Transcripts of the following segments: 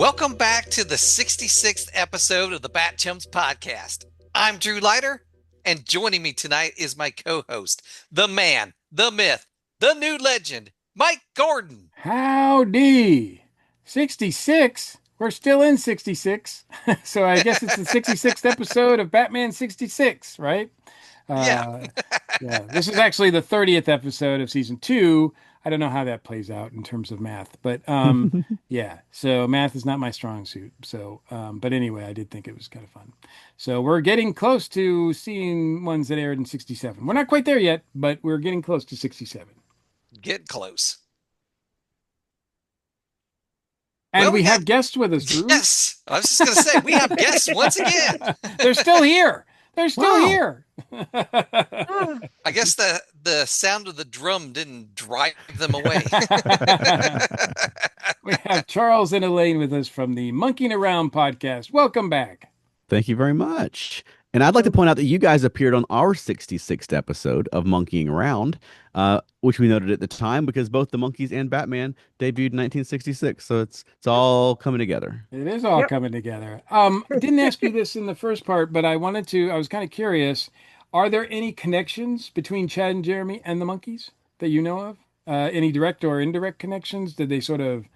Welcome back to the 66th episode of the BatChums podcast. I'm Drew Leiter, and joining me tonight is my co-host, the man, the myth, the new legend, Mike Gordon. Howdy. 66? We're still in 66. So I guess it's the 66th episode of Batman 66, right? Yeah. Uh, yeah, this is actually the 30th episode of season two. I don't know how that plays out in terms of math, but yeah, so math is not my strong suit. So, but anyway, I did think it was kind of fun. So we're getting close to seeing ones that aired in 67. We're not quite there yet, but we're getting close to 67. Get close. And Well, we we got, have guests with us, Drew. yes, I was just going to say, we have guests once again. They're still here. They're still Wow. here. I guess the sound of the drum didn't drive them away. We have Charles and Elaine with us from the Monkeeing Around podcast. Welcome back. Thank you very much. And I'd like to point out that you guys appeared on our 66th episode of Monkeying Around, which we noted at the time because both the Monkees and Batman debuted in 1966. So it's all coming together. It is all Yep. coming together. Didn't ask you this in the first part, but I was kind of curious. Are there any connections between Chad and Jeremy and the Monkees that you know of? Any direct or indirect connections? Did they sort of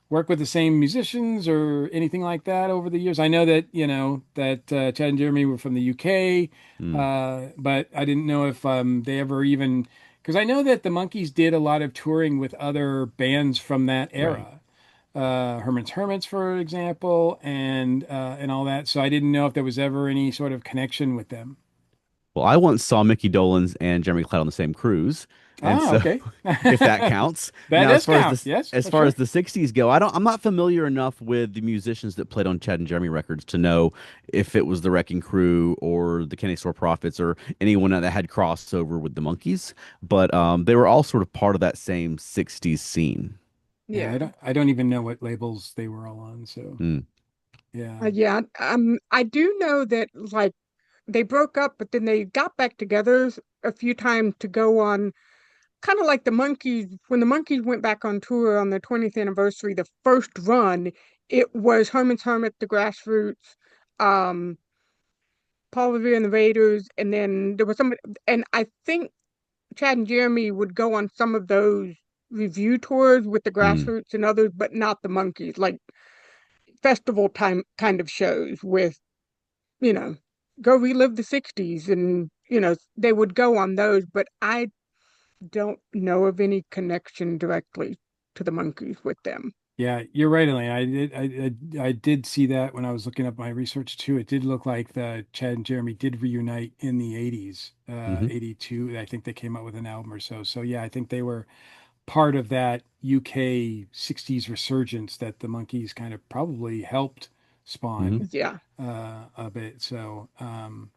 work with the same musicians or anything like that over the years? I know that, Chad and Jeremy were from the UK, Mm, but I didn't know if they ever even, because I know that the Monkees did a lot of touring with other bands from that right. era. Herman's Hermits, for example, and all that. So I didn't know if there was ever any sort of connection with them. Well, I once saw Mickey Dolenz and Jeremy Cloud on the same cruise. And Ah, so okay. if that counts. That Now, does count. Yes, as for far sure. as the 60s go, I'm not familiar enough with the musicians that played on Chad and Jeremy records to know if it was the Wrecking Crew or the Kenny Store Prophets or anyone that had crossover with the Monkees, but they were all sort of part of that same 60s scene. Yeah, Yeah. I don't even know what labels they were all on. So Mm, yeah. Yeah. I do know that like they broke up, but then they got back together a few times to go on kind of like the Monkees. When the Monkees went back on tour on their 20th anniversary, the first run, it was Herman's Hermit, the Grassroots, um, Paul Revere and the Raiders, and then there was somebody, and I think Chad and Jeremy would go on some of those review tours with the mm. Grassroots and others, but not the Monkees, like festival time kind of shows with, you know, go relive the 60s and, they would go on those, but I don't know of any connection directly to the Monkees with them. Yeah, you're right, Elaine. I did see that when I was looking up my research too. It did look like the Chad and Jeremy did reunite in the 80s, Hmm. 82. I think they came out with an album or so. So yeah, I think they were part of that UK 60s resurgence that the Monkees kind of probably helped Hmm. spawn Yeah. a bit. So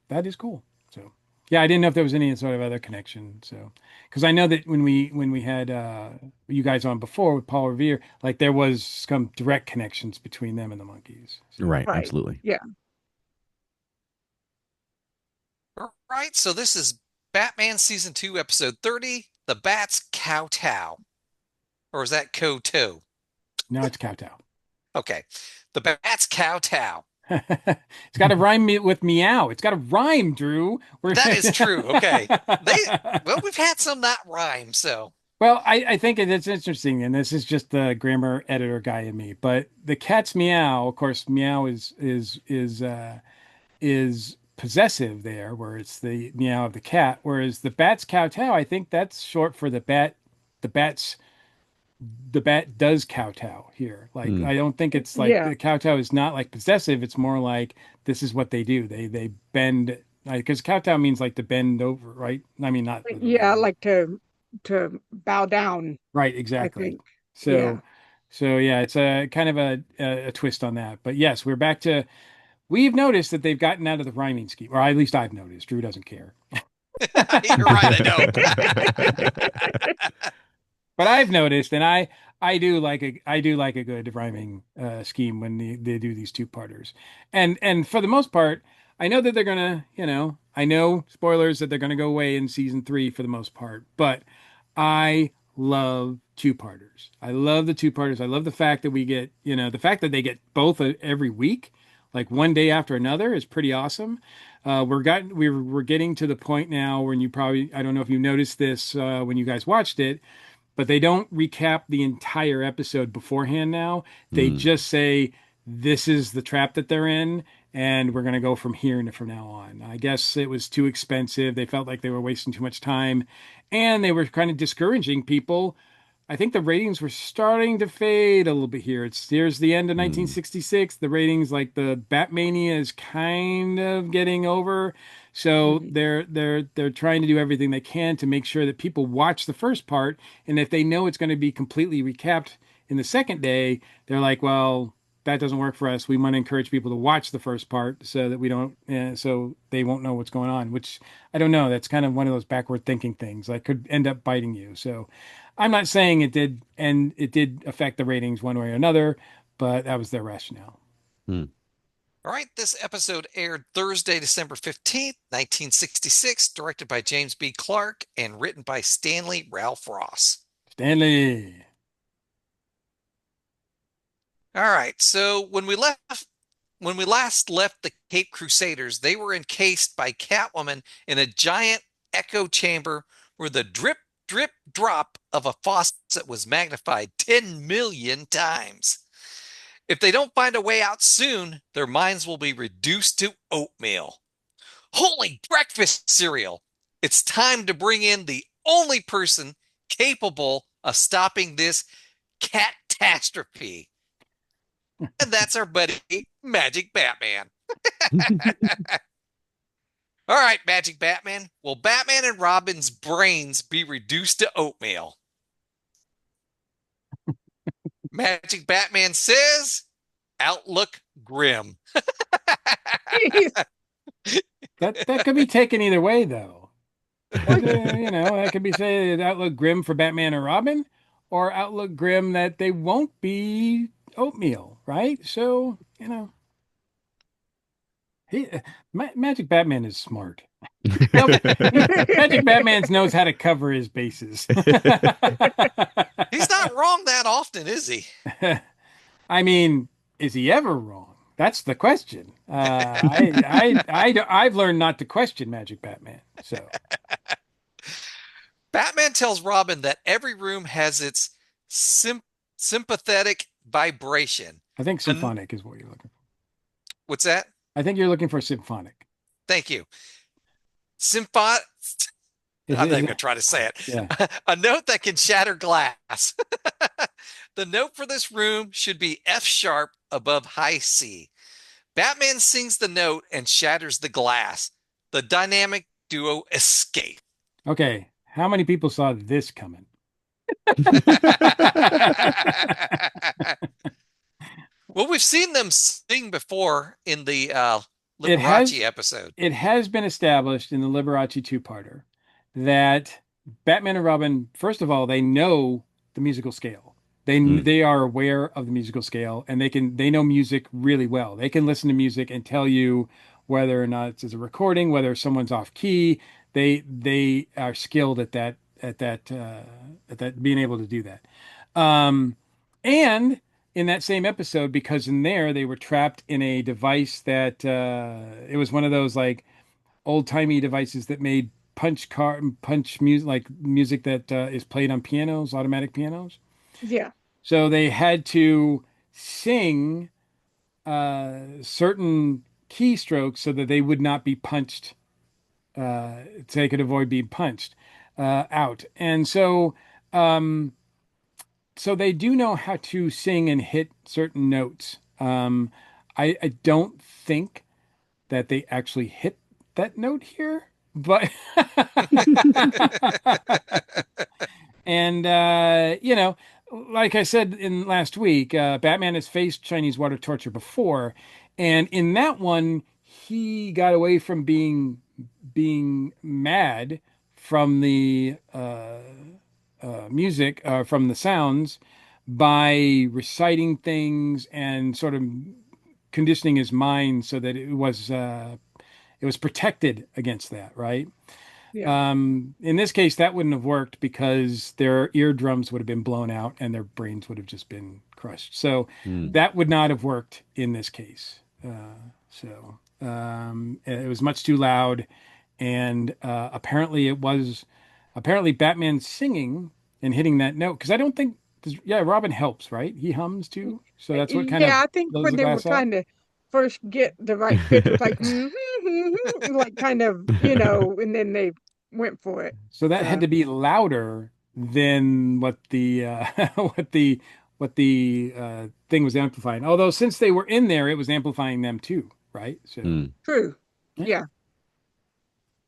that is cool. So yeah, I didn't know if there was any sort of other connection. So because I know that when we had you guys on before with Paul Revere, like there was some direct connections between them and the Monkees. So Right, Right. absolutely. Yeah. All right, so this is Batman Season 2, Episode 30, The Bats Kowtow. Or is that Koto? now it's kowtow. Okay. The Bats Kowtow. It's got to rhyme with meow. It's got to rhyme, Drew. That is true. Okay. Well, we've had some not rhyme, so. Well, I think it's interesting, and this is just the grammar editor guy in me. But the cat's meow, of course, meow is possessive there, where it's the meow of the cat. Whereas the bat's kowtow, I think that's short for the bat's the bat does kowtow here. Like Mm, I don't think it's like Yeah. the kowtow is not like possessive. It's more like this is what they do. They bend because kowtow means like to bend over, right? I mean, not Yeah, literally. like to bow down, Right, I exactly. think. So, Yeah. so yeah, it's a kind of a twist on that. But yes, we're back to. We've noticed that they've gotten out of the rhyming scheme, or at least I've noticed. Drew doesn't care, You're right, I don't. but I've noticed, and I do like a good rhyming scheme when they do these two-parters, and for the most part, I know that they're gonna, I know spoilers that they're gonna go away in season three for the most part, but I love two-parters. I love the two-parters. I love the fact that we get, the fact that they get both every week, like one day after another, is pretty awesome. We're getting to the point now when you probably, I don't know if you noticed this when you guys watched it, but they don't recap the entire episode beforehand now. They Mm. just say, this is the trap that they're in, and we're going to go from here and from now on. I guess it was too expensive. They felt like they were wasting too much time, and they were kind of discouraging people. I think the ratings were starting to fade a little bit here. Here's the end of Mm. 1966. The ratings, like the Batmania, is kind of getting over. So Mhm. they're trying to do everything they can to make sure that people watch the first part, and if they know it's going to be completely recapped in the second day, they're like, well, that doesn't work for us. We want to encourage people to watch the first part so that we don't, so they won't know what's going on. Which I don't know. That's kind of one of those backward thinking things. Like could end up biting you. So I'm not saying it did, and it did affect the ratings one way or another, but that was their rationale. Mm. All right, this episode aired Thursday, December 15th, 1966, directed by James B. Clark and written by Stanley Ralph Ross. Stanley. All right, so when we last left the Cape Crusaders, they were encased by Catwoman in a giant echo chamber where the drip, drip, drop of a faucet was magnified 10 million times. If they don't find a way out soon, their minds will be reduced to oatmeal. Holy breakfast cereal! It's time to bring in the only person capable of stopping this catastrophe. And that's our buddy, Magic Batman. All right, Magic Batman. Will Batman and Robin's brains be reduced to oatmeal? Magic Batman says, outlook grim. Jeez. That could be taken either way, though. That could be say outlook grim for Batman and Robin, or outlook grim that they won't be oatmeal, right? So, he, Magic Batman is smart. Nope. Magic Batman knows how to cover his bases. He's not wrong that often, is he? I mean, is he ever wrong? That's the question. I've learned not to question Magic Batman. So, Batman tells Robin that every room has its sympathetic vibration. I think And symphonic is what you're looking for. what's that? I think you're looking for symphonic. Thank you. Symphon. I'm not even going to try to say Yeah. it. A note that can shatter glass. The note for this room should be F sharp above high C. Batman sings the note and shatters the glass. The dynamic duo escape. Okay. How many people saw this coming? Well, we've seen them sing before in the It Liberace has episode. it has been established in the Liberace two-parter that Batman and Robin, first of all, they know the musical scale. Mm. They are aware of the musical scale, and they know music really well. They can listen to music and tell you whether or not it's a recording, whether someone's off key. They are skilled at that being able to do that. And in that same episode, because in there they were trapped in a device that it was one of those like old timey devices that made punch music, like music that is played on pianos, automatic pianos. Yeah. So they had to sing certain keystrokes so that they would not be punched, so they could avoid being punched out. And so they do know how to sing and hit certain notes. I don't think that they actually hit that note here, but and like I said in last week, Batman has faced Chinese water torture before, and in that one, he got away from being mad from the music, from the sounds, by reciting things and sort of conditioning his mind so that it was protected against that, right? Yeah. In this case, that wouldn't have worked because their eardrums would have been blown out and their brains would have just been crushed. So Mm. that would not have worked in this case. It was much too loud, and apparently Batman singing and hitting that note because I don't think yeah, Robin helps, right? He hums too, so that's what kind of Yeah, I think blows when the they were glass out. trying to first get the right pitch, it was like, like kind of, and then they went for it. So that had So to be louder than what the what the thing was amplifying. Although since they were in there, it was amplifying them too, right? So Mm. true. yeah,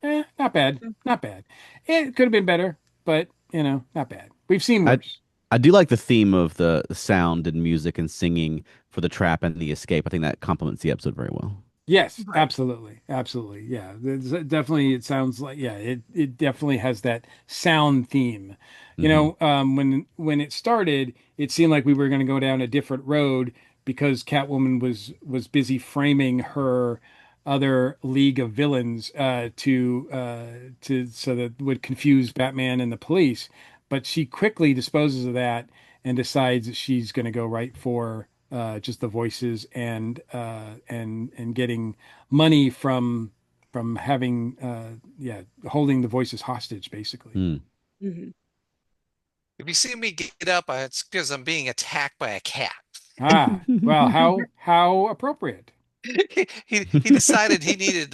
Yeah. not bad, not bad. It could have been better, but not bad. We've seen I worse. I do like the theme of the sound and music and singing for the trap and the escape. I think that complements the episode very well. Yes, Right. absolutely. Absolutely. Yeah. Definitely it sounds like yeah, it definitely has that sound theme. Hmm. When it started, it seemed like we were going to go down a different road because Catwoman was busy framing her other league of villains to so that would confuse Batman and the police. But she quickly disposes of that and decides that she's going to go right for just the voices and getting money from having yeah, holding the voices hostage basically. Mm. Hmm. If you see me get up, it's because I'm being attacked by a cat. Ah, well, how appropriate. He decided he needed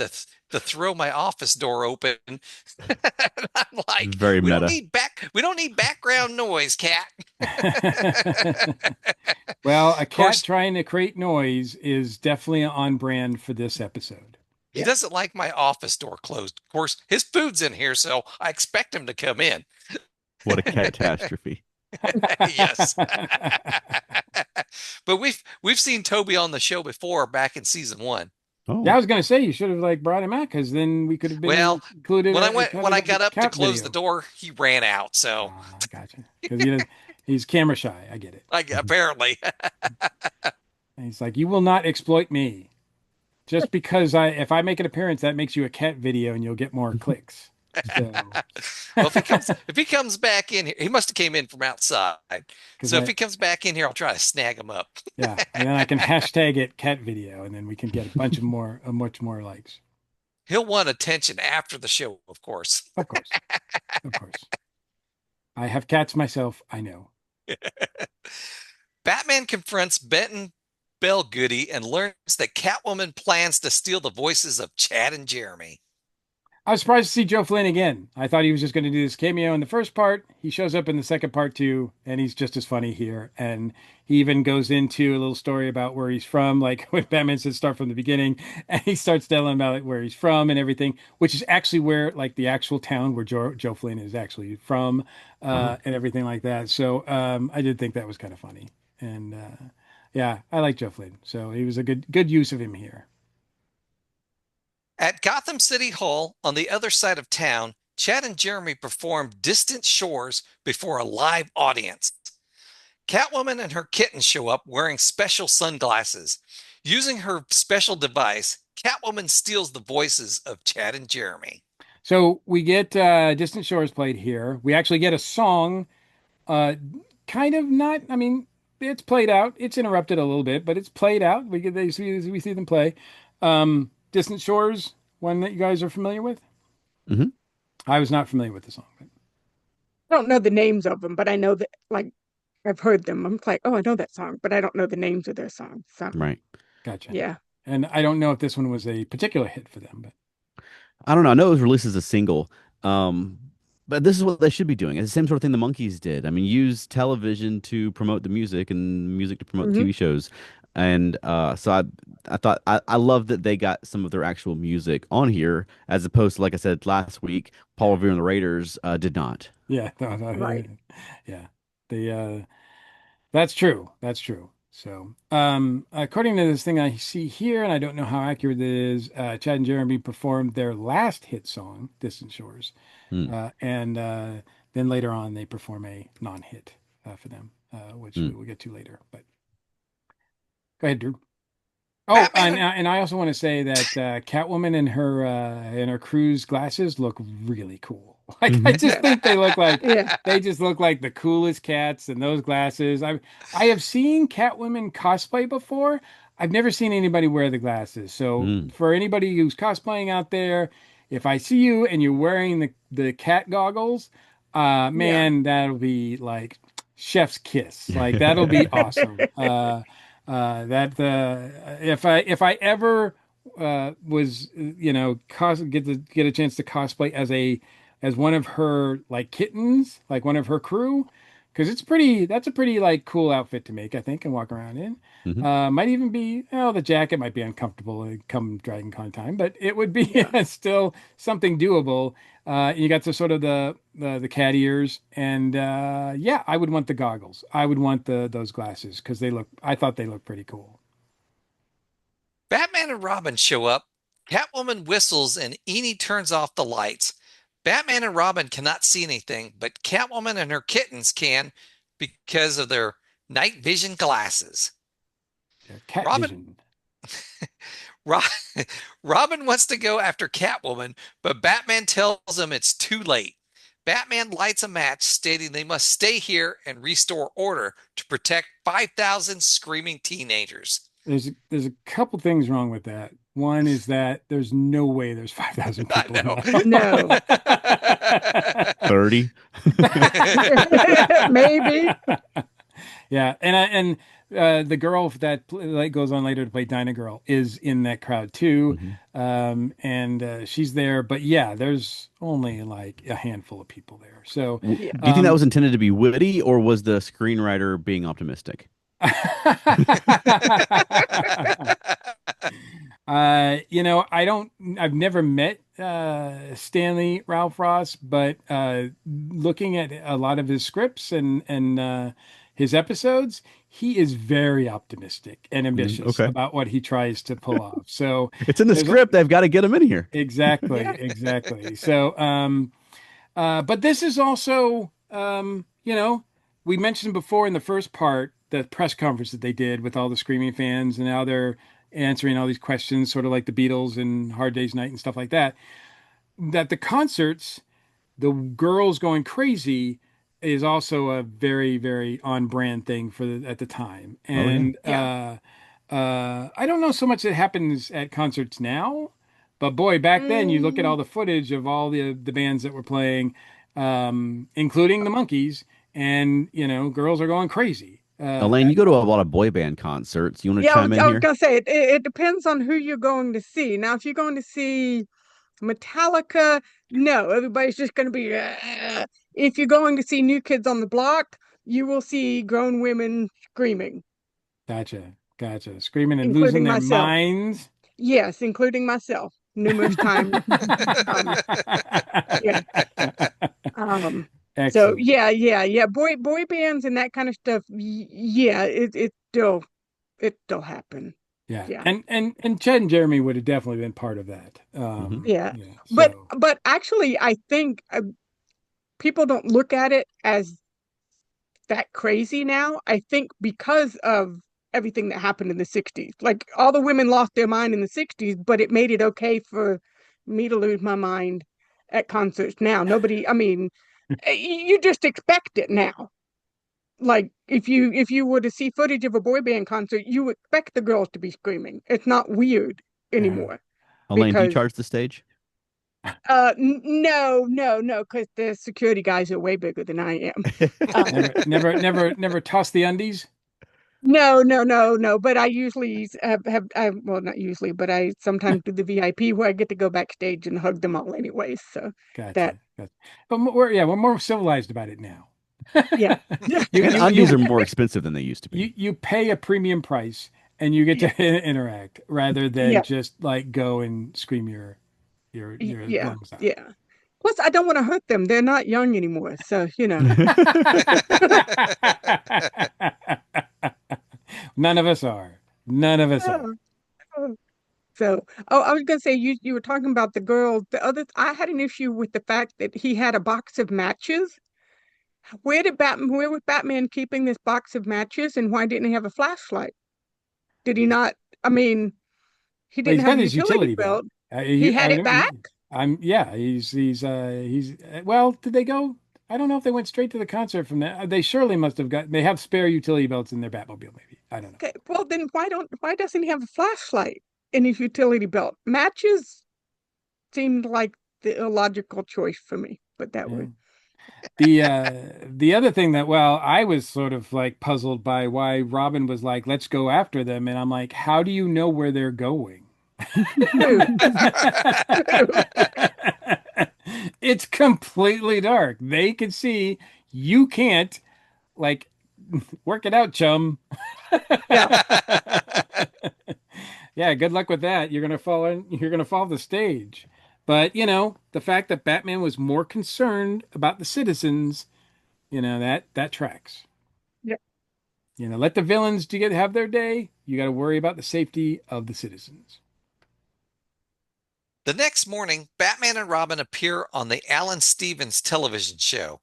to throw my office door open. And I'm like, Very meta. we don't need background noise, cat. Well, a Of cat course, trying to create noise is definitely on brand for this episode. he Yeah. doesn't like my office door closed. Of course, his food's in here, so I expect him to come in. What a catastrophe. Yes. But we've seen Toby on the show before back in season one. Yeah, I Oh, was gonna say you should have like brought him out because then we could have been Well, included when counted I of the got up to cat close the video. door, he ran out. So Ah, gotcha. Because he's camera shy. I get it. like apparently. And he's like, you will not exploit me. Just because if I make an appearance, that makes you a cat video and you'll get more clicks. So, Well, if he comes back in here, he must have came in from outside. because So if I, he comes back in here, I'll try to snag him up. yeah, and then I can hashtag it cat video, and then we can get much more likes. He'll want attention after the show, of course. Of course, of course. I have cats myself. I know. Batman confronts Benton Bellgoody and learns that Catwoman plans to steal the voices of Chad and Jeremy. I was surprised to see Joe Flynn again. I thought he was just going to do this cameo in the first part. He shows up in the second part too, and he's just as funny here. And he even goes into a little story about where he's from, like when Batman says start from the beginning, and he starts telling about where he's from and everything, which is actually where like the actual town where Joe Flynn is actually from, oh. and everything like that. So I did think that was kind of funny, and yeah, I like Joe Flynn. So he was a good use of him here. At Gotham City Hall, on the other side of town, Chad and Jeremy perform Distant Shores before a live audience. Catwoman and her kitten show up wearing special sunglasses. Using her special device, Catwoman steals the voices of Chad and Jeremy. So we get Distant Shores played here. We actually get a song, uh, kind of not. I mean, it's played out. It's interrupted a little bit, but it's played out. We see them play. Distant Shores, one that you guys are familiar with. Hmm. I was not familiar with the song. But I don't know the names of them, but I know that like I've heard them. I'm like, oh, I know that song, but I don't know the names of their songs. So Right. gotcha. yeah. And I don't know if this one was a particular hit for them, but I don't know. I know it was released as a single. Um, but this is what they should be doing. It's the same sort of thing the Monkees did. I mean, use television to promote the music and music to promote Hmm. TV shows. And so I thought I love that they got some of their actual music on here, as opposed to, like I said last week, Paul Revere and the Raiders did not. yeah, no, Right. yeah. The That's true. That's true. So, according to this thing I see here, and I don't know how accurate it is, Chad and Jeremy performed their last hit song, Distant Shores, Hmm. and then later on they perform a non-hit for them, which Hmm. we will get to later. But go ahead, Drew. Oh, Batman and and I also want to say that Catwoman and her crew's glasses look really cool. Like I Hmm. just think Yeah. they just look like the coolest cats in those glasses. I have seen Catwoman cosplay before. I've never seen anybody wear the glasses. So Mm. for anybody who's cosplaying out there, if I see you and you're wearing the cat goggles, Yeah. man, that'll be like chef's kiss. Like that'll be awesome. That if I ever was get a chance to cosplay as one of her like kittens, like one of her crew, because that's a pretty like cool outfit to make, I think, and walk around in. Hmm. Might even be, the jacket might be uncomfortable come Dragon Con time, but it would be Yeah. still something doable. You got the sort of the cat ears, and yeah, I would want the goggles. I would want those glasses because I thought they looked pretty cool. Batman and Robin show up. Catwoman whistles and Enid turns off the lights. Batman and Robin cannot see anything, but Catwoman and her kittens can because of their night vision glasses. Yeah, cat Robin vision. Ro- Robin wants to go after Catwoman, but Batman tells him it's too late. Batman lights a match, stating they must stay here and restore order to protect 5,000 screaming teenagers. There's a couple things wrong with that. One is that there's no way there's 5,000 I people in know. No. that. 30. Maybe. Yeah, and the girl that goes on later to play Dinah Girl is in that crowd too, Hmm. and she's there. But yeah, there's only like a handful of people there. So, Do Yeah. you think that um, was intended to be witty, or was the screenwriter being optimistic? I've never met Stanley Ralph Ross, but looking at a lot of his scripts and his episodes, he is very optimistic and ambitious Okay. about what he tries to pull off. So It's in the there's script. They've got to get him in here. exactly, Yeah. exactly. So, but this is also, we mentioned before in the first part the press conference that they did with all the screaming fans, and now they're answering all these questions, sort of like the Beatles and Hard Day's Night and stuff like that. That the concerts, the girls going crazy, is also a very, very on brand thing at the time. Oh yeah. And Yeah. I don't know so much that happens at concerts now, but boy, back then you look at all Mm, the footage of all the bands that were playing, including the Monkees, and girls are going crazy. Elaine, you go to a lot of boy band concerts. You want to yeah, chime in I was here? gonna say it depends on who you're going to see. Now, if you're going to see Metallica, no, everybody's just gonna be. If you're going to see New Kids on the Block, you will see grown women screaming, Gotcha, gotcha, screaming and losing including their myself. minds. Yes, including myself numerous times. Yeah. Um, so Excellent. yeah. Boy bands and that kind of stuff. Yeah, it still happen. Yeah, Yeah, and Chad and Jeremy would have definitely been part of that. Hmm. yeah. Yeah, But so but actually, I think people don't look at it as that crazy now. I think because of everything that happened in the 60s. Like all the women lost their mind in the 60s, but it made it okay for me to lose my mind at concerts now. Nobody, I mean, you just expect it now. Like if you were to see footage of a boy band concert, you expect the girls to be screaming. It's not weird yeah. anymore Elaine, do you because charge the stage? no, because the security guys are way bigger than I am. Never, Um, never toss the undies. no. But I usually well, not usually, but I sometimes do the VIP where I get to go backstage and hug them all anyways. So that, Gotcha. Gotcha. But we're more civilized about it now. yeah, You And you undies are you more expensive than they used to be. you pay a premium price and you get yeah, to interact rather than yeah, just like go and scream your yeah, lungs out. yeah. Plus, I don't want to hurt them. They're not young anymore, so None of us are. None of us are. Oh, oh. So, I was gonna say you were talking about the girl. The other, I had an issue with the fact that he had a box of matches. Where was Batman keeping this box of matches, and why didn't he have a flashlight? Did he not? I mean, He Well, didn't he's have got a his utility utility belt. belt. He had it back. Yeah, well, did they go? I don't know if they went straight to the concert from that. They surely must have got. They have spare utility belts in their Batmobile, maybe. I don't know. Okay, well then why doesn't he have a flashlight in his utility belt? Matches seemed like the illogical choice for me, but that Yeah. was The other thing that, well, I was sort of like puzzled by why Robin was like, let's go after them, and I'm like, how do you know where they're going? true. True. It's completely dark. They can see, you can't. Like, work it out, chum. Yeah, Yeah, good luck with that. You're gonna fall off the stage. But, the fact that Batman was more concerned about the citizens, that tracks. yeah, Let the villains have their day. You got to worry about the safety of the citizens. The next morning, Batman and Robin appear on the Alan Stevens television show.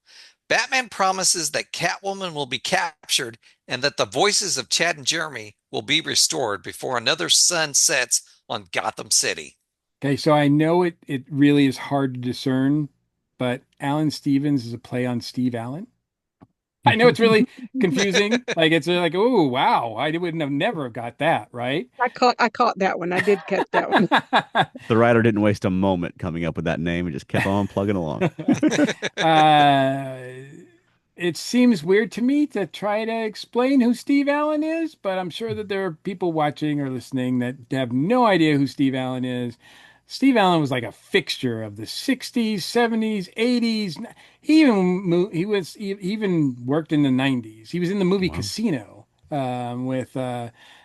Batman promises that Catwoman will be captured and that the voices of Chad and Jeremy will be restored before another sun sets on Gotham City. Okay, so I know it really is hard to discern, but Alan Stevens is a play on Steve Allen. I know it's really confusing. Like it's like, oh wow, I wouldn't have never got that, right? I caught that one. I did catch that one. The writer didn't waste a moment coming up with that name and just kept on plugging along. uh, it seems weird to me to try to explain who Steve Allen is, but I'm sure that there are people watching or listening that have no idea who Steve Allen is. Steve Allen was like a fixture of the 60s, 70s, 80s. He even worked in the 90s. He was in the movie Wow. Casino with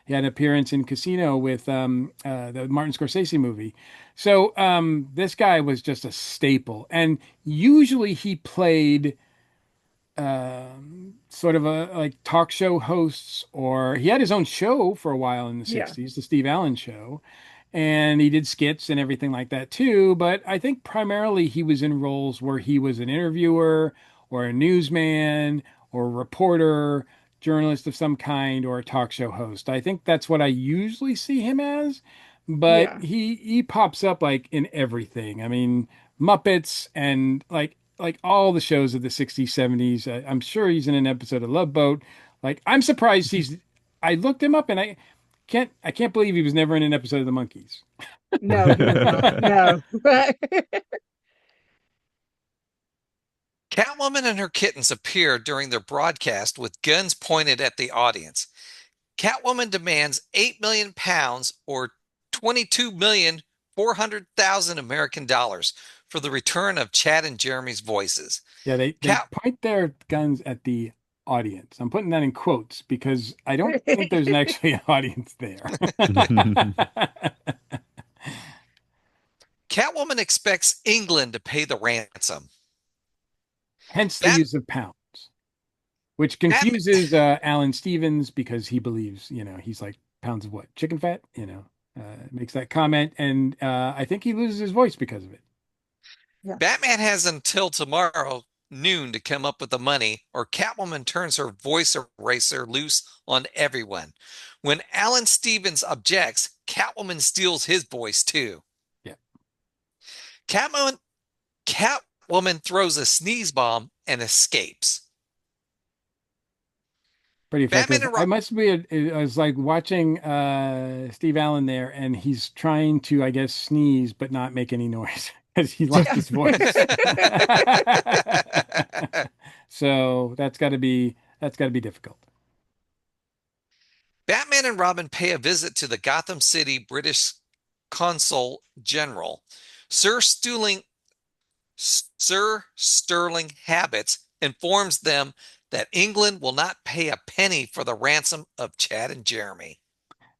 he had an appearance in Casino with the Martin Scorsese movie. So this guy was just a staple, and usually he played sort of a like talk show hosts, or he had his own show for a while in the Yeah, 60s, the Steve Allen Show, and he did skits and everything like that too. But I think primarily he was in roles where he was an interviewer or a newsman or a reporter, journalist of some kind, or a talk show host. I think that's what I usually see him as. But yeah. he pops up like in everything. I mean, Muppets and like all the shows of the 60s, 70s. I'm sure he's in an episode of Love Boat. Like I'm surprised I looked him up and I can't believe he was never in an episode of the Monkees. No, he was not. No. Catwoman and her kittens appear during their broadcast with guns pointed at the audience. Catwoman demands 8 million pounds or 22,400,000 American dollars for the return of Chad and Jeremy's voices. Yeah, they Cat point their guns at the audience. I'm putting that in quotes because I don't think there's actually an audience there. Catwoman expects England to pay the ransom. Hence the Bat, use of pounds, which Batman, confuses Alan Stevens because he believes, he's like pounds of what? Chicken fat, makes that comment. And I think he loses his voice because of it. Yeah. Batman has until tomorrow noon to come up with the money, or Catwoman turns her voice eraser loose on everyone. When Alan Stevens objects, Catwoman steals his voice too. Yeah. Catwoman, Catwoman throws a sneeze bomb and escapes. Pretty Batman effective. and I Rob. must be, I was like watching Steve Allen there, and he's trying to, I guess, sneeze but not make any noise because he lost his voice. So that's got to be difficult. Batman and Robin pay a visit to the Gotham City British Consul General. Sir Sterling Habits informs them that England will not pay a penny for the ransom of Chad and Jeremy.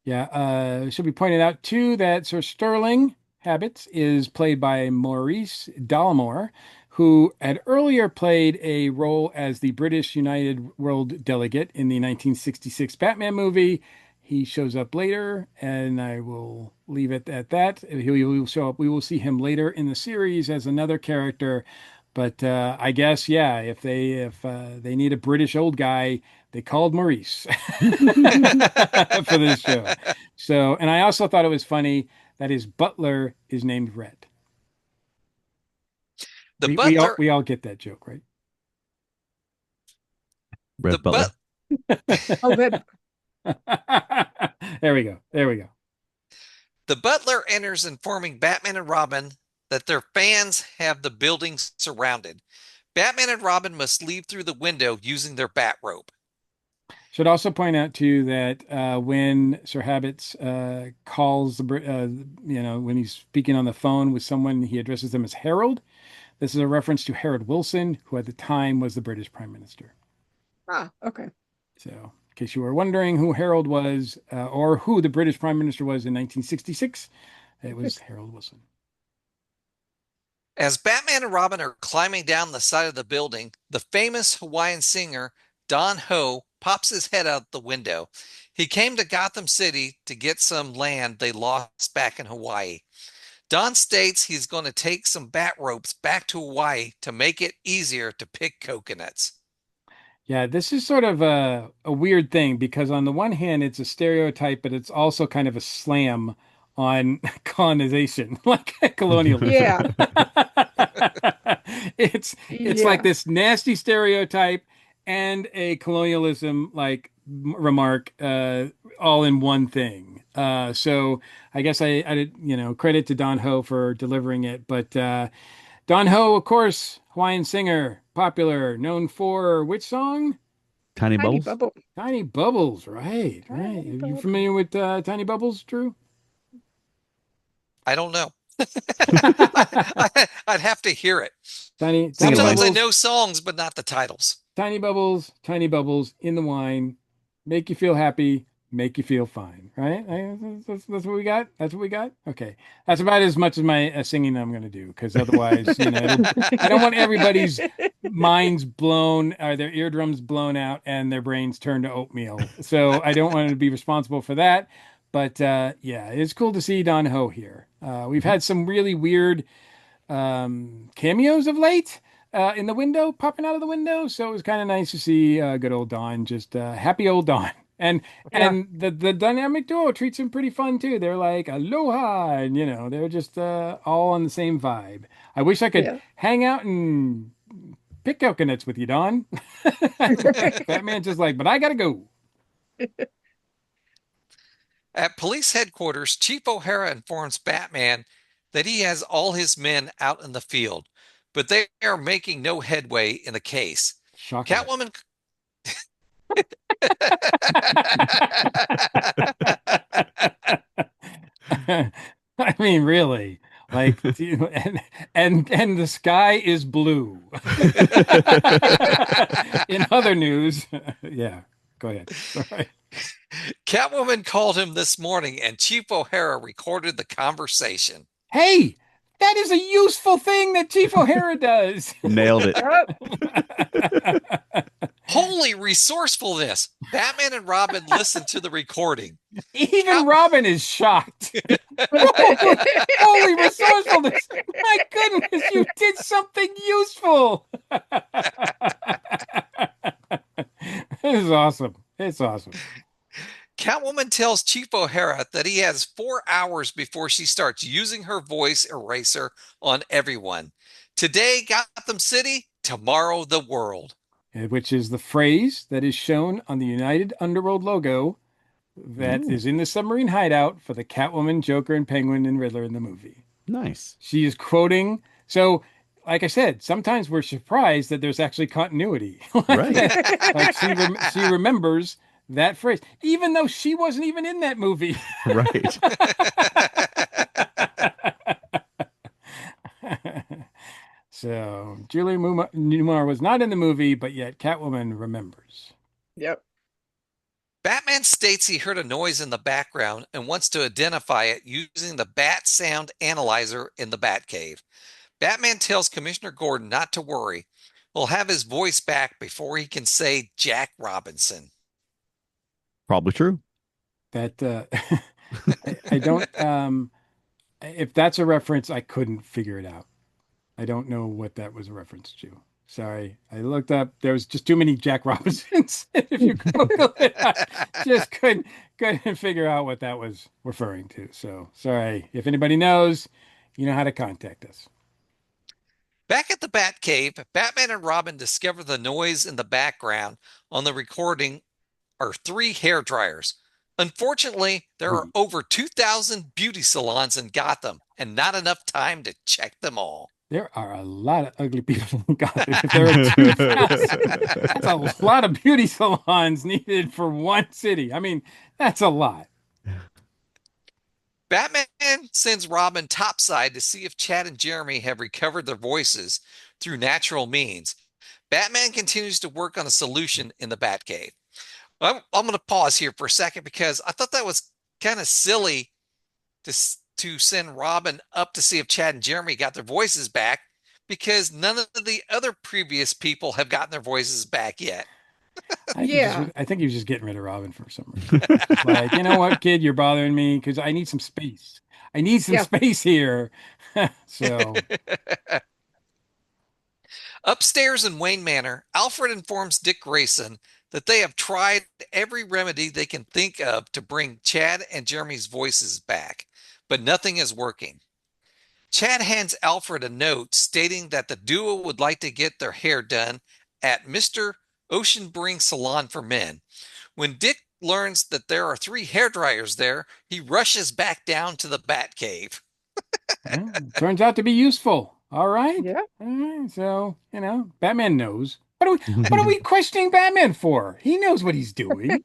Yeah, it should be pointed out too that Sir Sterling Habits is played by Maurice Dalmore, who had earlier played a role as the British United World Delegate in the 1966 Batman movie. He shows up later, and I will leave it at that. He will show up. We will see him later in the series as another character, But I guess, yeah, if they need a British old guy, they called Maurice for this show. So, and I also thought it was funny that his butler is named Red. The We butler, all get that joke, right? the Red but Butler. Oh, that There we go. There we go. the butler enters informing Batman and Robin that their fans have the building surrounded. Batman and Robin must leave through the window using their bat rope. Should also point out too that when Sir Habits calls when he's speaking on the phone with someone, he addresses them as Harold. This is a reference to Harold Wilson, who at the time was the British Prime Minister. okay. So, in case you were wondering who Harold was, or who the British Prime Minister was in 1966, it was Harold Wilson. As Batman and Robin are climbing down the side of the building, the famous Hawaiian singer Don Ho pops his head out the window. He came to Gotham City to get some land they lost back in Hawaii. Don states he's going to take some bat ropes back to Hawaii to make it easier to pick coconuts. Yeah, this is sort of a weird thing because on the one hand, it's a stereotype, but it's also kind of a slam on colonization, like colonialism. Yeah, It's like yeah, this nasty stereotype and a colonialism like remark all in one thing. So I guess I did, credit to Don Ho for delivering it, but Don Ho, of course, Hawaiian singer, popular, known for which song? Tiny tiny Bubbles. bubble. Tiny Bubbles, right, right. Tiny Are you bubble. familiar with Tiny Bubbles, Drew? I don't know. Tiny I'd have to hear it. Sing it, Sometimes Elaine. I Bubbles, know songs, but not the titles. Tiny Bubbles in the wine, make you feel happy, make you feel fine, right? That's what we got. That's what we got. Okay, that's about as much as my singing I'm going to do, because otherwise, I don't want everybody's minds blown or their eardrums blown out and their brains turned to oatmeal. So I don't want to be responsible for that. But yeah, it's cool to see Don Ho here. We've had some really weird cameos of late in the window, popping out of the window. So it was kind of nice to see good old Don, just happy old Don. And Yeah, the dynamic duo treats him pretty fun too. They're like aloha, and they're just all on the same vibe. I wish I could yeah. hang out and pick coconuts with you, Don. Batman's just like, but I gotta go. At police headquarters, Chief O'Hara informs Batman that he has all his men out in the field, but they are making no headway in the case. Shocker. Catwoman. I mean, really, like, and the sky is blue. In other news, yeah, go ahead. Sorry. Catwoman called him this morning, and Chief O'Hara recorded the conversation. Hey, that is a useful thing that Chief O'Hara does. Nailed it. Holy resourcefulness! Batman and Robin listened to the recording. Even Robin is shocked. Holy resourcefulness. My goodness, you did something useful. This is awesome. It's awesome. Catwoman tells Chief O'Hara that he has 4 hours before she starts using her voice eraser on everyone. Today, Gotham City, tomorrow, the world. Which is the phrase that is shown on the United Underworld logo that Ooh, is in the submarine hideout for the Catwoman, Joker, and Penguin and Riddler in the movie. nice. She is quoting. So, like I said, sometimes we're surprised that there's actually continuity. Right. Like she remembers that phrase, even though she wasn't even in that movie. Right. So Julie Newmar was not in the movie, but yet Catwoman remembers. Yep. Batman states he heard a noise in the background and wants to identify it using the Bat Sound Analyzer in the Batcave. Batman tells Commissioner Gordon not to worry. He'll have his voice back before he can say Jack Robinson. Probably true. That I don't. If that's a reference, I couldn't figure it out. I don't know what that was a reference to. Sorry, I looked up. There was just too many Jack Robinsons. If you Google it, I just couldn't figure out what that was referring to. So sorry. If anybody knows, you know how to contact us. Back at the Batcave, Batman and Robin discover the noise in the background on the recording are three hair dryers. Unfortunately, there are over 2,000 beauty salons in Gotham and not enough time to check them all. There are a lot of ugly people in Gotham. If there are 2,000, that's a lot of beauty salons needed for one city. I mean, that's a lot. Batman sends Robin topside to see if Chad and Jeremy have recovered their voices through natural means. Batman continues to work on a solution in the Batcave. I'm going to pause here for a second because I thought that was kind of silly to send Robin up to see if Chad and Jeremy got their voices back because none of the other previous people have gotten their voices back yet. I think he was just getting rid of Robin for some reason. Like, you know what, kid, you're bothering me because I need some space. I need some space here. So upstairs in Wayne Manor, Alfred informs Dick Grayson that they have tried every remedy they can think of to bring Chad and Jeremy's voices back, but nothing is working. Chad hands Alfred a note stating that the duo would like to get their hair done at Mr. Oceanspring Salon for Men. When Dick learns that there are three hair dryers there, he rushes back down to the Batcave. well, turns out to be useful. All right. Yeah. All right. So, Batman knows. What are we questioning Batman for? He knows what he's doing.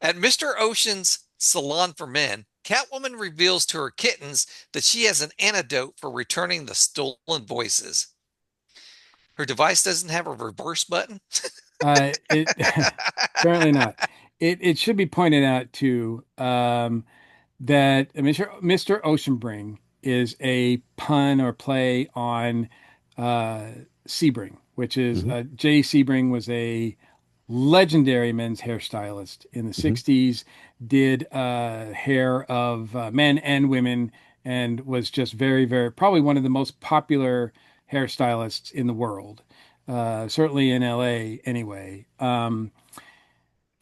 At Mr. Ocean's Salon for Men, Catwoman reveals to her kittens that she has an antidote for returning the stolen voices. Her device doesn't have a reverse button. Apparently not. It should be pointed out too that Mr. Oceanspring is a pun or play on Sebring, which is Jay Sebring was a legendary men's hairstylist in the 60s, did hair of men and women, and was just very, very, probably one of the most popular hairstylists in the world, certainly in LA anyway. 3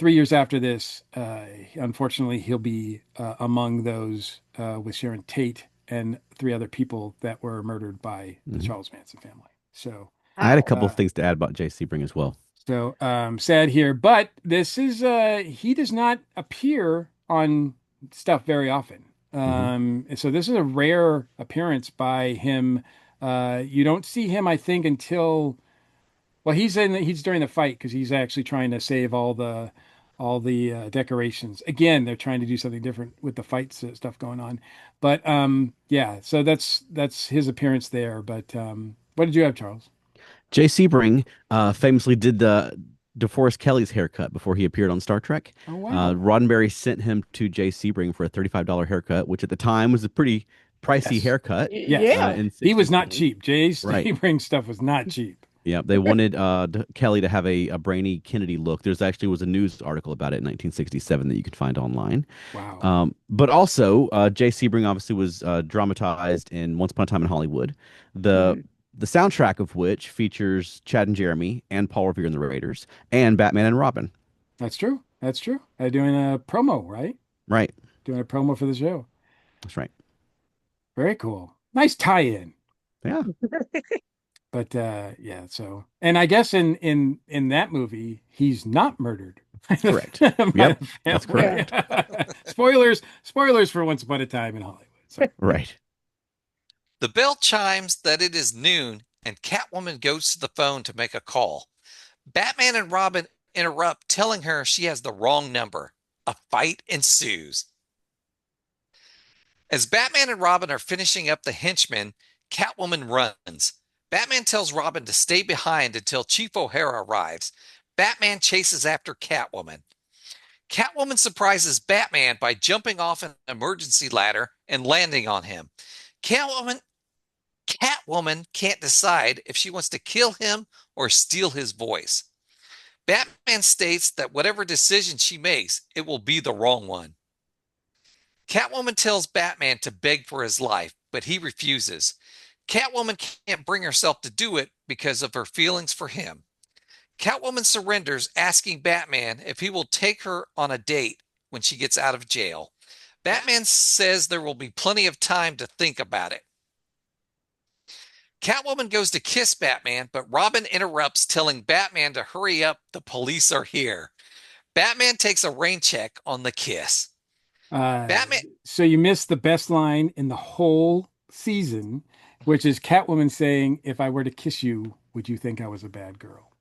years after this, unfortunately, he'll be among those with Sharon Tate and three other people that were murdered by the Charles Manson family. So I had a couple of things to add about Jay Sebring as well. So sad here, but this is he does not appear on stuff very often. So this is a rare appearance by him. You don't see him, I think, until he's during the fight because he's actually trying to save all the decorations. Again, they're trying to do something different with the fights stuff going on. But yeah, so that's his appearance there. But what did you have, Charles? Jay Sebring famously did the DeForest Kelly's haircut before he appeared on Star Trek. Oh, wow. Roddenberry sent him to Jay Sebring for a $35 haircut, which at the time was a pretty pricey haircut. Yes. He was not cheap. Jay Right. Sebring stuff was not cheap. Yeah, they wanted Kelly to have a Brainy Kennedy look. There's actually was a news article about it in 1967 that you could find online. Wow. But also, Jay Sebring obviously was dramatized in Once Upon a Time in Hollywood. The soundtrack of which features Chad and Jeremy and Paul Revere and the Raiders and Batman and Robin. That's true. That's true. They're doing a promo, right? Right. Doing a promo for the show. That's right. Very cool. Nice tie-in. Yeah. But yeah, so and I guess in that movie he's not murdered. Correct. Yep. That's correct. Spoilers for Once Upon a Time in Hollywood. So. Right. The bell chimes that it is noon, and Catwoman goes to the phone to make a call. Batman and Robin interrupt, telling her she has the wrong number. A fight ensues. As Batman and Robin are finishing up the henchmen, Catwoman runs. Batman tells Robin to stay behind until Chief O'Hara arrives. Batman chases after Catwoman. Catwoman surprises Batman by jumping off an emergency ladder and landing on him. Catwoman can't decide if she wants to kill him or steal his voice. Batman states that whatever decision she makes, it will be the wrong one. Catwoman tells Batman to beg for his life, but he refuses. Catwoman can't bring herself to do it because of her feelings for him. Catwoman surrenders, asking Batman if he will take her on a date when she gets out of jail. Batman says there will be plenty of time to think about it. Catwoman goes to kiss Batman, but Robin interrupts, telling Batman to hurry up. The police are here. Batman takes a rain check on the kiss. Batman. So you missed the best line in the whole season, which is Catwoman saying, "If I were to kiss you, would you think I was a bad girl?"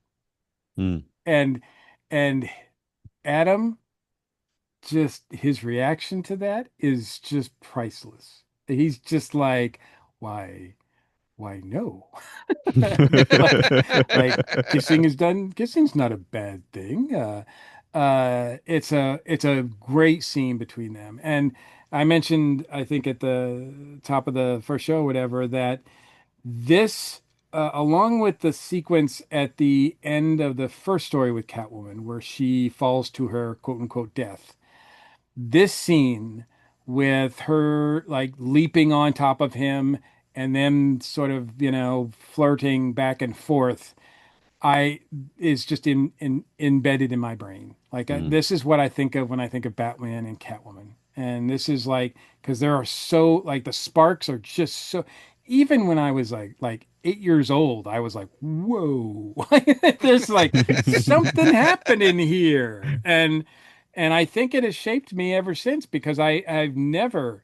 Mm. And and Adam, just his reaction to that is just priceless. He's just like, why no? Like kissing's not a bad thing. It's a great scene between them. And I mentioned, I think at the top of the first show, whatever, that this, along with the sequence at the end of the first story with Catwoman, where she falls to her quote unquote death, this scene with her like leaping on top of him and then sort of, flirting back and forth, I is just embedded in my brain. Like this is what I think of when I think of Batman and Catwoman. And this is like, because there are so like the sparks are just so, even when I was like 8 years old, I was like, whoa, there's like something happening here. And I think it has shaped me ever since, because I've never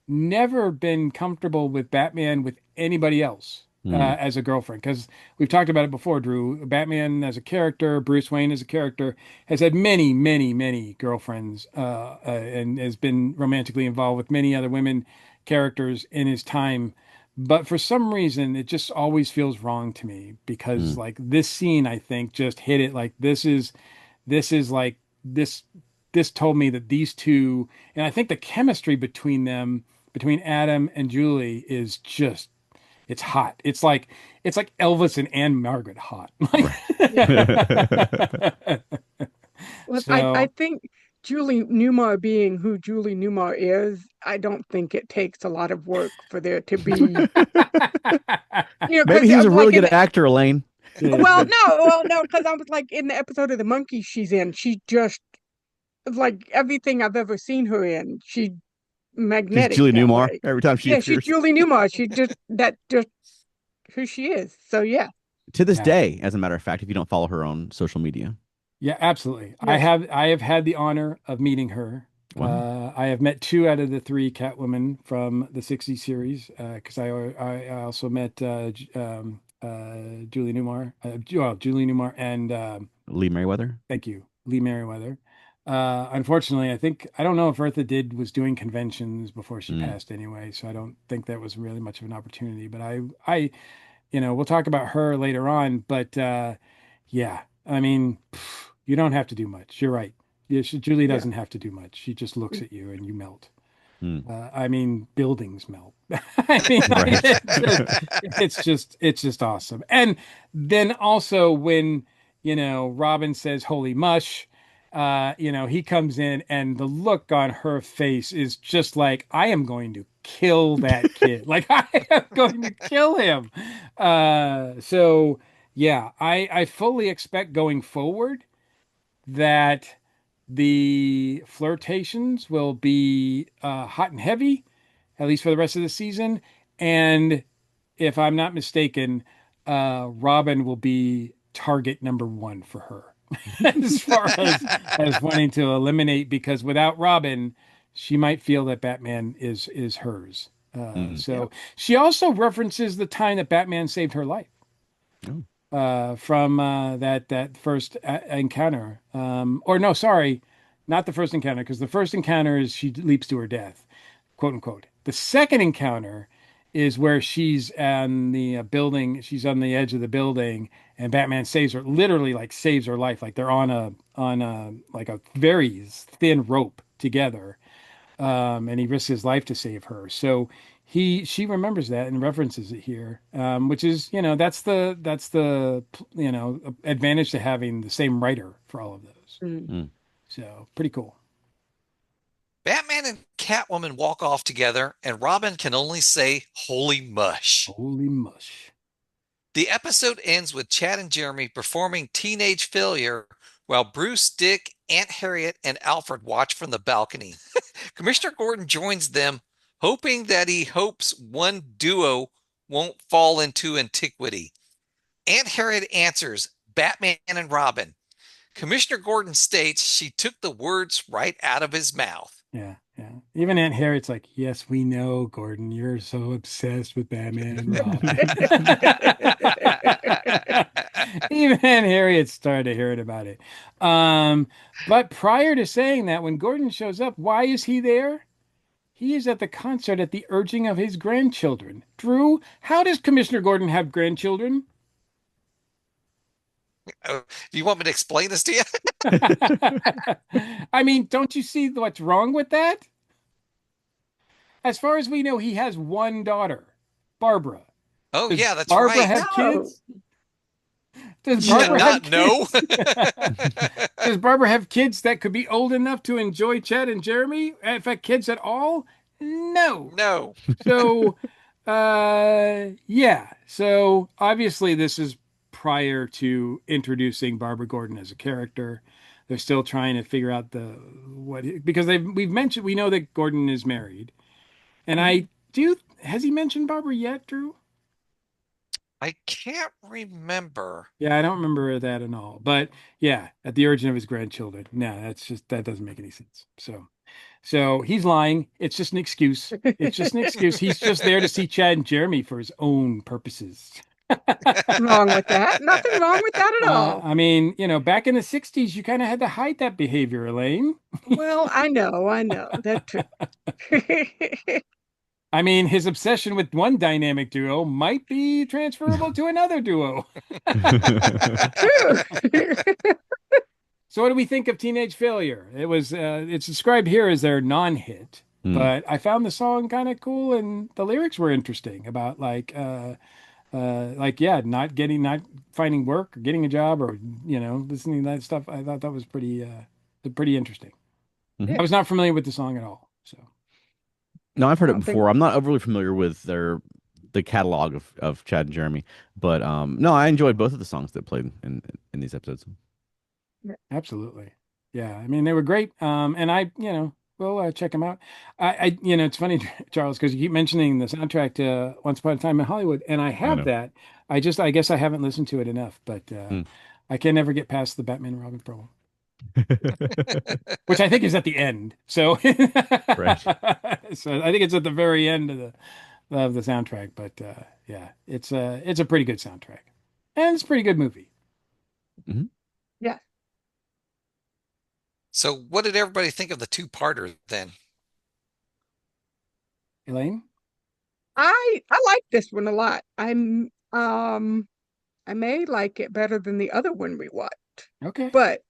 been comfortable with Batman with anybody else as a girlfriend. Because we've talked about it before, Drew. Batman as a character, Bruce Wayne as a character, has had many, many, many girlfriends, and has been romantically involved with many other women characters in his time. But for some reason, it just always feels wrong to me, because like this scene, I think, just hit it. Like this is like this told me that these two, and I think the chemistry between them, between Adam and Julie, is just, it's hot. It's like Elvis and Anne Margaret hot. Well, I So think Julie Newmar being who Julie Newmar is, I don't think it takes a lot of work for there to be, Maybe because he's a really like good actor, Elaine. well, no, because I was like in the episode of the monkey she's in, she just like everything I've ever seen her in, she She's magnetic Julie that Newmar way. every time she Yeah, she's appears. Julie Newmar. She just who she is. So yeah, To this yeah. day, as a matter of fact, if you don't follow her on social media. Yeah, absolutely. I yeah. have I have had the honor of meeting her. Wow. I have met two out of the three Catwomen from the '60s series, because I also met Julie Newmar, Julie Newmar, and Lee Merriweather. thank you, Lee Merriweather. Unfortunately, I don't know if Eartha did was doing conventions before she Mm. passed anyway, so I don't think that was really much of an opportunity. But we'll talk about her later on. But yeah, I mean, you don't have to do much. You're right. Yeah, Julie Yeah. doesn't have to do much. She just looks at you and you melt. Mm. I mean, buildings melt. I mean, like, Right. it's just awesome. And then also when, Robin says, "Holy mush," he comes in and the look on her face is just like, I am going to kill that kid. Like, I am going to kill him. So yeah, I fully expect going forward that the flirtations will be hot and heavy, at least for the rest of the season. And if I'm not mistaken, Robin will be target number one for her as far as wanting to eliminate, because without Robin, she might feel that Batman is hers. Mm. So she also references the time that Batman saved her life, Oh. from that first encounter. Or no, sorry, not the first encounter, because the first encounter is she leaps to her death, quote unquote. The second encounter is where she's on the building. She's on the edge of the building, and Batman saves her, literally like saves her life. Like they're on a like a very thin rope together, and he risks his life to save her. So she remembers that and references it here, which is, that's the advantage to having the same writer for all of those. Mm. Mm. So pretty cool. Batman and Catwoman walk off together, and Robin can only say, "Holy mush." Holy mush. The episode ends with Chad and Jeremy performing Teenage Failure while Bruce, Dick, Aunt Harriet, and Alfred watch from the balcony. Commissioner Gordon joins them, hoping that he hopes one duo won't fall into antiquity. Aunt Harriet answers, "Batman and Robin." Commissioner Gordon states she took the words right out of his mouth. Yeah, yeah. Even Aunt Harriet's like, yes, we know, Gordon, you're so obsessed with Batman and Robin. Even Aunt Harriet started to hear it about it. But prior to saying that, when Gordon shows up, why is he there? He is at the concert at the urging of his grandchildren. Drew, how does Commissioner Gordon have grandchildren? Do you want me to explain this to you? I mean, don't you see what's wrong with that? As far as we know, he has one daughter, Barbara. Oh, Does yeah, that's Barbara right. have No. kids? Does You did Barbara have not know? kids? Does Barbara have kids that could be old enough to enjoy Chad and Jeremy? In fact, kids at all? No. No. So, yeah. So obviously, this is prior to introducing Barbara Gordon as a character. They're still trying to figure out because we've mentioned we know that Gordon is married, and has he mentioned Barbara yet, Drew? I can't remember. Yeah, I don't remember that at all. But yeah, at the urging of his grandchildren. No, that doesn't make any sense. So he's lying. It's just an excuse. It's just an excuse. He's just there to see Chad and Jeremy for his own purposes. Wrong with that. Nothing wrong with that at all. I mean, back in the 60s, you kind of had to hide that behavior, Elaine. Well, I know. That too. I mean, his obsession with one dynamic duo might be transferable to another duo. True. So what do we think of Teenage Failure? It's described here as their non-hit, but I found the song kind of cool and the lyrics were interesting about not finding work or getting a job or, listening to that stuff. I thought that was pretty interesting. Mhm. I was not familiar with the song at all. So No, I've heard I it don't think- before. I'm not overly familiar with the catalog of Chad and Jeremy, but no, I enjoyed both of the songs that played in these episodes. absolutely. Yeah. I mean, they were great. And we'll check them out. It's funny, Charles, because you keep mentioning the soundtrack to Once Upon a Time in Hollywood, and I have know. that. I guess I haven't listened to it enough, but Hmm. I can never get past the Batman and Robin problem, which I think is at the end. So, Right. so I think it's at the very end of the soundtrack. But yeah, it's a pretty good soundtrack, and it's a pretty good movie. Yeah. So, what did everybody think of the two-parter then? Elaine? I like this one a lot. I may like it better than the other one we watched, Okay. but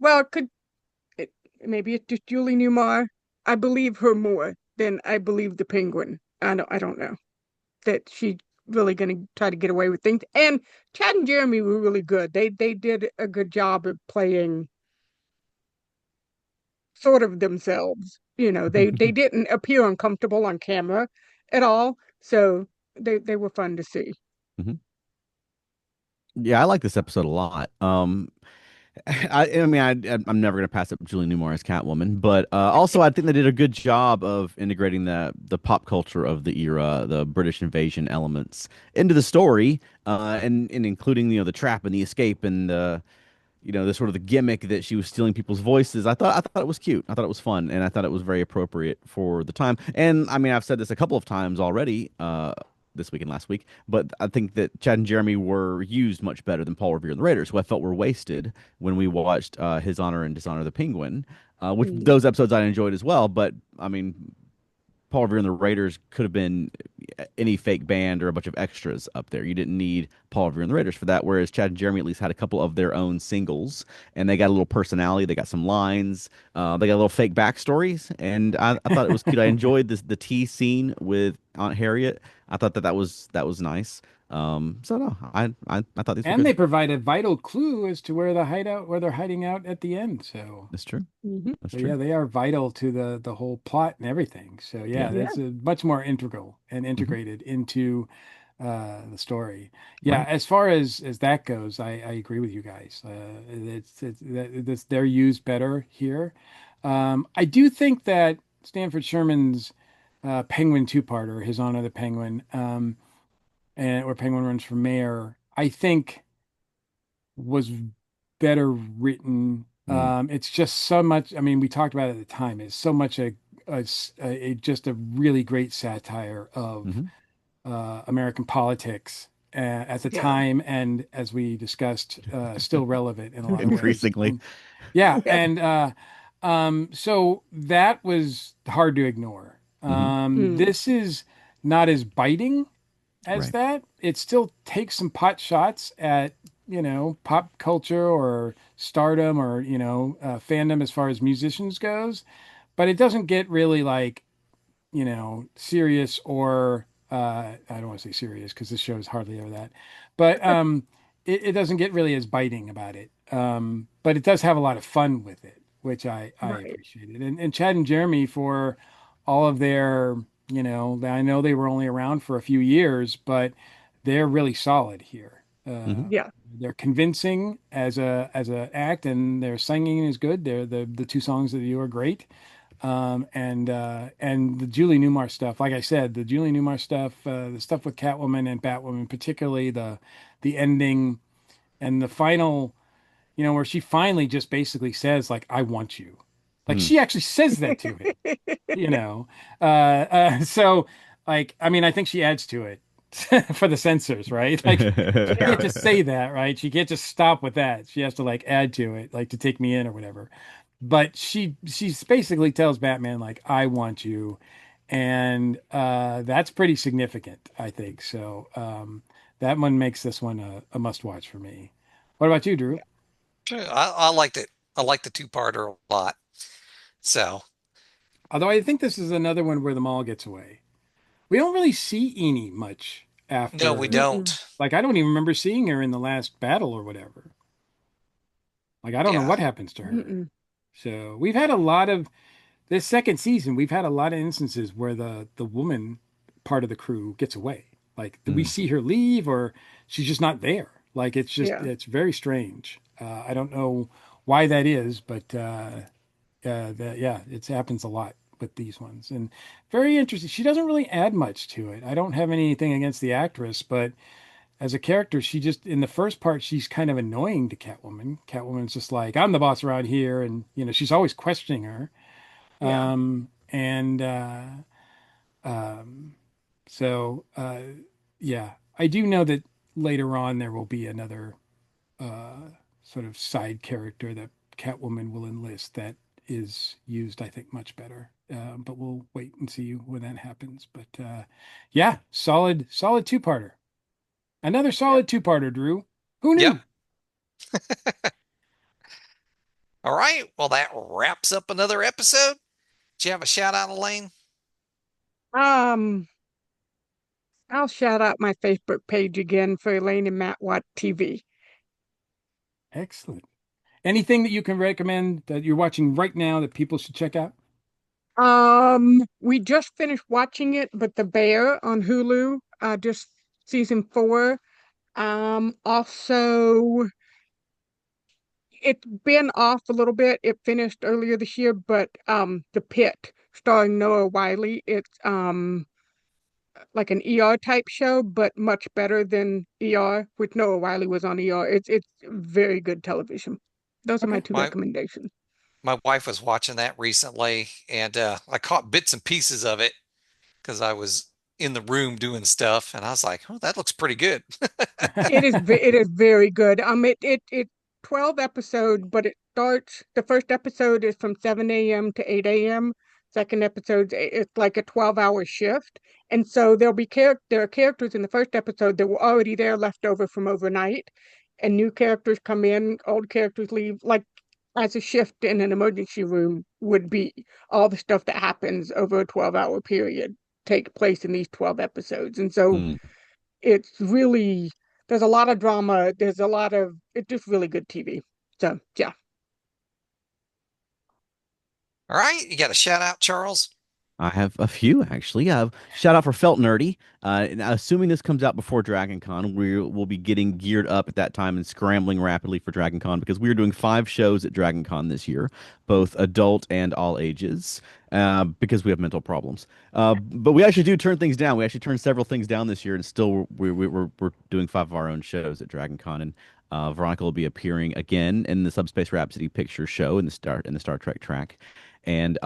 well, maybe it's just Julie Newmar. I believe her more than I believe the Penguin. I don't know that she's really going to try to get away with things. And Chad and Jeremy were really good. They did a good job of playing sort of themselves. They didn't appear uncomfortable on camera at all. So they were fun to see. Yeah, I like this episode a lot. I mean, I'm never gonna pass up Julie Newmar as Catwoman, but also I think they did a good job of integrating the pop culture of the era, the British invasion elements into the story, and including the trap and the escape and the sort of the gimmick that she was stealing people's voices. I thought it was cute. I thought it was fun, and I thought it was very appropriate for the time. And I mean, I've said this a couple of times already, this week and last week, but I think that Chad and Jeremy were used much better than Paul Revere and the Raiders, who I felt were wasted when we watched His Honor and Dishonor the Penguin, which those episodes I enjoyed as well. But I mean, Paul Revere and the Raiders could have been any fake band or a bunch of extras up there. You didn't need Paul Revere and the Raiders for that. Whereas Chad and Jeremy at least had a couple of their own singles, and they got a little personality. They got some lines. They got little fake backstories, and I thought it was cute. I enjoyed the tea scene with Aunt Harriet. I thought that was nice. So no, I thought these were And good. they provide a vital clue as to where where they're hiding out at the end. That's true. Hmm. That's So true. yeah, they are vital to the whole plot and everything. So yeah, Yeah. Yeah. that's a much more integral and Hmm. integrated into the story. Yeah, Right. as far as that goes, I agree with you guys. They're used better here. I do think that Stanford Sherman's Penguin two-parter, His Honor the Penguin, and where Penguin runs for mayor, I think was better written. Mm. It's just so much. I mean, we talked about it at the time. It's so much just a really great satire of Hmm. American politics at the Yeah. time, and as we discussed, still relevant in a lot of ways. Increasingly. Yeah, Yeah. and so that was hard to ignore. Hmm. Mm. This is not as biting as Right. that. It still takes some pot shots at, pop culture or stardom or, fandom as far as musicians goes, but it doesn't get really like, serious or I don't want to say serious because this show is hardly ever that, but it doesn't get really as biting about it. But it does have a lot of fun with it, which I Right. appreciated. And Chad and Jeremy for all of their, I know they were only around for a few years, but they're really solid here. Hmm. Yeah. They're convincing as a act, and their singing is good. The two songs that you are great. And the Julie Newmar stuff, like I said, the Julie Newmar stuff, the stuff with Catwoman and Batwoman, particularly the ending and the final, where she finally just basically says like, "I want you," like Mm. she actually says that to him, you know. So like, I mean, I think she adds to it for the censors, right? Like, she Yeah. can't just say that, right? She can't just stop with that. She has to like add to it, like to take me in or whatever. But she basically tells Batman like, "I want you," and that's pretty significant, I think. So that one makes this one a must watch for me. What about you, Drew? I liked it. I liked the two-parter a lot. So Although I think this is another one where the mall gets away. We don't really see Eni much no, we after. Mm-mm. don't. Like, I don't even remember seeing her in the last battle or whatever. Like, I don't know Yeah. what happens to her. Mm-mm. So we've had a lot of this second season. We've had a lot of instances where the woman part of the crew gets away. Like we Mm. see her leave, or she's just not there. Like Yeah. it's very strange. I don't know why that is, but yeah, it happens a lot with these ones, and very interesting. She doesn't really add much to it. I don't have anything against the actress, but as a character, she just in the first part she's kind of annoying to Catwoman. Catwoman's just like, I'm the boss around here, and she's always questioning her. Yeah. And um, so yeah, I do know that later on there will be another sort of side character that Catwoman will enlist that is used, I think, much better. But we'll wait and see when that happens. But yeah, solid two-parter. Another Yep. solid two-parter, Drew. Who Yep. knew? All right. Well, that wraps up another episode. Do you have a shout out, Elaine? Um, I'll shout out my Facebook page again for Elaine and Matt Watt TV. Excellent. Anything that you can recommend that you're watching right now that people should check out? We just finished watching it, but The Bear on Hulu, just season 4. Also, it's been off a little bit. It finished earlier this year, but The Pit, starring Noah Wiley. It's like an ER type show, but much better than ER, which Noah Wiley was on ER. It's very good television. Those are my Okay. two My recommendations. my wife was watching that recently, and I caught bits and pieces of it because I was in the room doing stuff, and I was like, "Oh, that looks pretty good." It is very good. It 12 episodes, but it starts the first episode is from 7 a.m. to 8 a.m. Second episode it's like a 12-hour shift. And so there are characters in the first episode that were already there left over from overnight, and new characters come in, old characters leave, like as a shift in an emergency room would be all the stuff that happens over a 12-hour period take place in these 12 episodes. And so Mm. it's really, there's a lot of drama. There's a lot of, it's just really good TV. So, yeah. All right, you got a shout out, Charles? I have a few actually. Shout out for Felt Nerdy. And assuming this comes out before Dragon Con, we will be getting geared up at that time and scrambling rapidly for Dragon Con because we are doing 5 shows at Dragon Con this year, both adult and all ages, because we have mental problems. But we actually do turn things down. We actually turned several things down this year, and still we're doing 5 of our own shows at Dragon Con. And Veronica will be appearing again in the Subspace Rhapsody Picture Show in the Star Trek track, and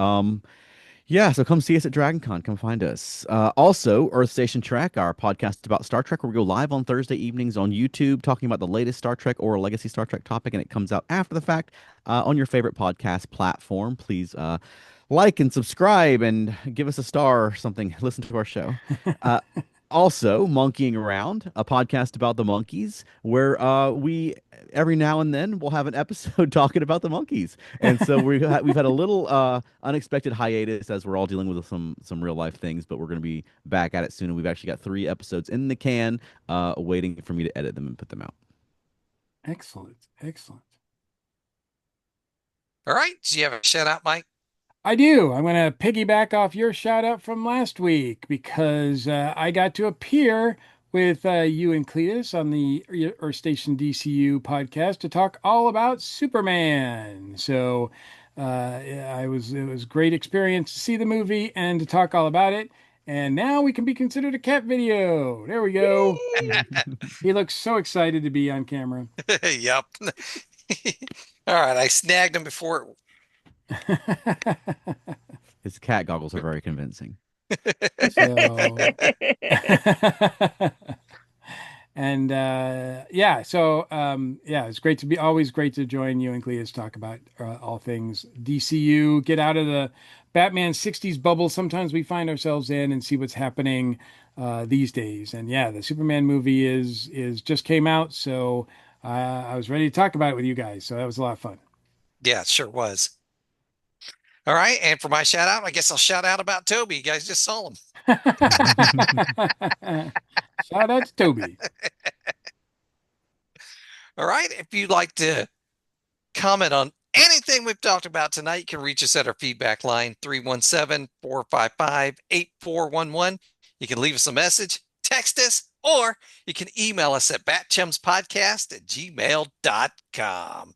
yeah, so come see us at DragonCon. Come find us. Also, Earth Station Trek, our podcast about Star Trek, where we go live on Thursday evenings on YouTube, talking about the latest Star Trek or a legacy Star Trek topic, and it comes out after the fact on your favorite podcast platform. Please like and subscribe and give us a star or something. Listen to our show. Uh, Also, Monkeying Around, a podcast about the monkeys, where we every now and then we'll have an episode talking about the monkeys. And so we've had a little unexpected hiatus as we're all dealing with some real life things, but we're going to be back at it soon. And we've actually got 3 episodes in the can, waiting for me to edit them and put them out. Excellent. Excellent. All right, do you have a shout out, Mike? I do. I'm going to piggyback off your shout out from last week because I got to appear with you and Cletus on the Earth Station DCU podcast to talk all about Superman. So it was great experience to see the movie and to talk all about it. And now we can be considered a cat video. There we go. He looks so excited to be on camera. Yep. All right, I snagged him before. His cat goggles are very convincing. So, and it's great to be always great to join you and Cletus talk about all things DCU, get out of the Batman 60s bubble sometimes we find ourselves in and see what's happening these days. And yeah, the Superman movie is just came out, so I was ready to talk about it with you guys. So that was a lot of fun. Yeah, it sure was. All right, and for my shout out, I guess I'll shout out about Toby. You guys just saw him. Shout out to Toby. All right, if you'd like to comment on anything we've talked about tonight, you can reach us at our feedback line, 317-455-8411. You can leave us a message, text us, or you can email us at batchumspodcast@gmail.com.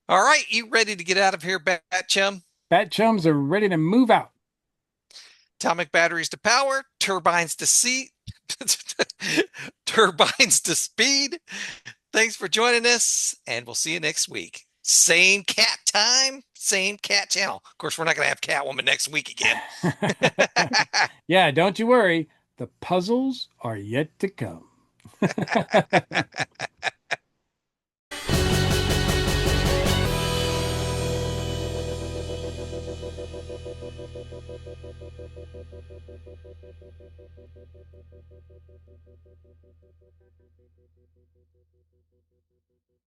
All right, you ready to get out of here, Batchum? BatChums are ready to move out. Atomic batteries to power, turbines to seat, turbines to speed. Thanks for joining us, and we'll see you next week. Same cat time, same cat channel. Of course, we're not going to have Catwoman next week again. Yeah, don't you worry. The puzzles are yet to come.